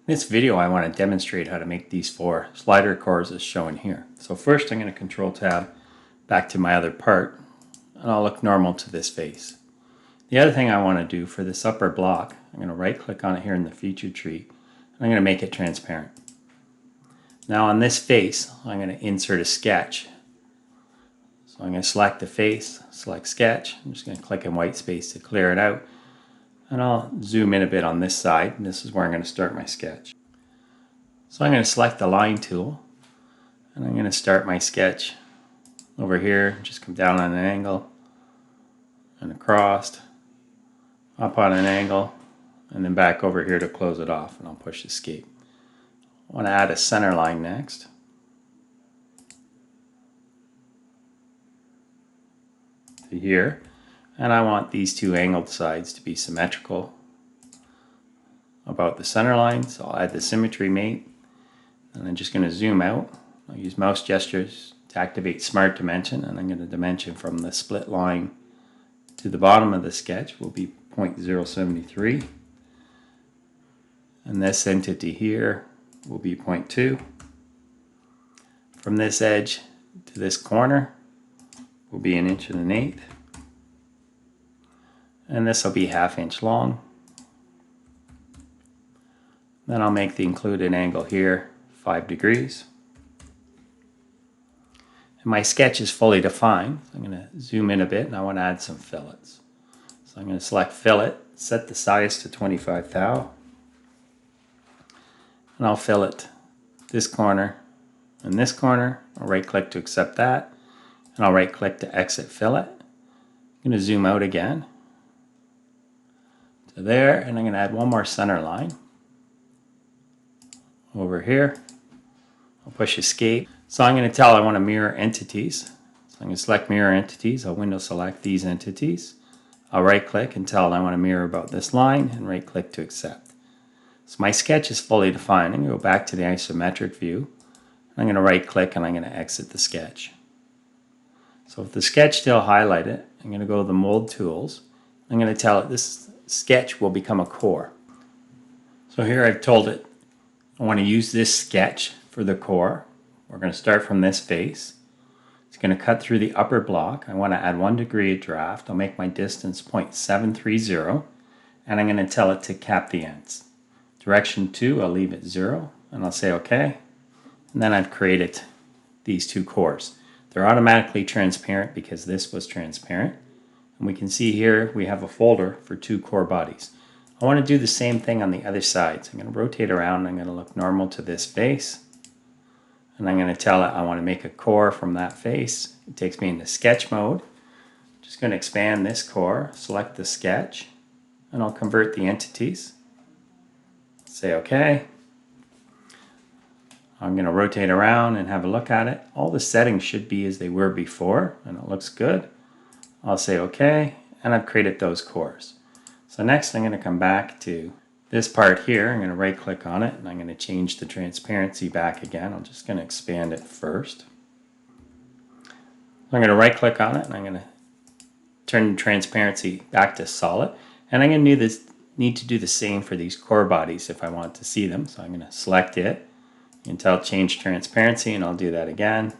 In this video, I want to demonstrate how to make these 4 slider cores as shown here. So first I'm going to Control Tab back to my other part, and I'll look normal to this face. The other thing I want to do for this upper block, I'm going to right click on it here in the feature tree, and I'm going to make it transparent. Now on this face, I'm going to insert a sketch. So I'm going to select the face, select sketch, I'm just going to click in white space to clear it out. And I'll zoom in a bit on this side, and this is where I'm going to start my sketch. So I'm going to select the line tool, and I'm going to start my sketch over here. Just come down on an angle, and across, up on an angle, and then back over here to close it off, and I'll push escape. I want to add a center line next. To here. And I want these 2 angled sides to be symmetrical about the center line. So I'll add the symmetry mate. And I'm just going to zoom out. I'll use mouse gestures to activate Smart Dimension. And I'm going to dimension from the split line to the bottom of the sketch will be 0.073. And this entity here will be 0.2. From this edge to this corner will be 1 1/8 inches. And this will be 1/2 inch long. Then I'll make the included angle here 5 degrees. And my sketch is fully defined. I'm going to zoom in a bit, and I want to add some fillets. So I'm going to select fillet, set the size to 25 thou, and I'll fillet this corner and this corner. I'll right click to accept that, and I'll right click to exit fillet. I'm going to zoom out again to there, and I'm going to add one more center line over here. I'll push escape. So I'm going to tell I want to mirror entities. So I'm going to select mirror entities. I'll window select these entities. I'll right click and tell I want to mirror about this line, and right click to accept. So my sketch is fully defined. I'm going to go back to the isometric view. I'm going to right click and I'm going to exit the sketch. So if the sketch still highlighted, I'm going to go to the mold tools. I'm going to tell it this sketch will become a core. So here I've told it I want to use this sketch for the core. We're going to start from this face. It's going to cut through the upper block. I want to add 1 degree of draft. I'll make my distance 0.730, and I'm going to tell it to cap the ends. Direction 2, I'll leave it 0, and I'll say OK. And then I've created these 2 cores. They're automatically transparent because this was transparent. And we can see here we have a folder for 2 core bodies. I want to do the same thing on the other side. So I'm going to rotate around, and I'm going to look normal to this face. And I'm going to tell it I want to make a core from that face. It takes me into sketch mode. Just going to expand this core, select the sketch, and I'll convert the entities. Say OK. I'm going to rotate around and have a look at it. All the settings should be as they were before, and it looks good. I'll say OK, and I've created those cores. So next I'm going to come back to this part here. I'm going to right click on it, and I'm going to change the transparency back again. I'm just going to expand it first. I'm going to right click on it, and I'm going to turn the transparency back to solid. And I'm going to need to do the same for these core bodies if I want to see them. So I'm going to select it and tell it change transparency, and I'll do that again.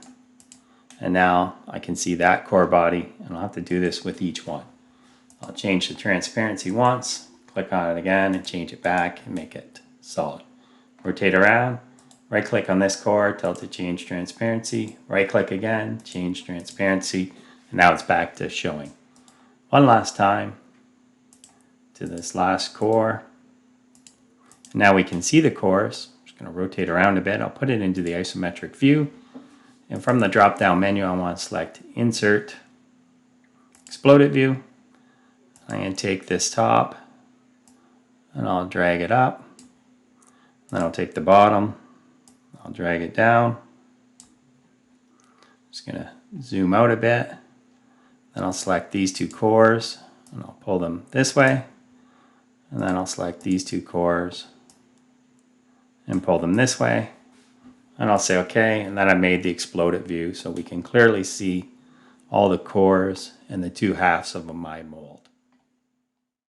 And now I can see that core body, and I'll have to do this with each one. I'll change the transparency once, click on it again, and change it back and make it solid. Rotate around, right click on this core, tell it to change transparency, right click again, change transparency, and now it's back to showing. One last time to this last core. And now we can see the cores. I'm just going to rotate around a bit. I'll put it into the isometric view. And from the drop-down menu, I want to select Insert, Exploded View. I'm going to take this top, and I'll drag it up. Then I'll take the bottom, I'll drag it down. Just going to zoom out a bit. Then I'll select these 2 cores, and I'll pull them this way. And then I'll select these 2 cores and pull them this way. And I'll say OK, and then I made the exploded view so we can clearly see all the cores and the 2 halves of my mold.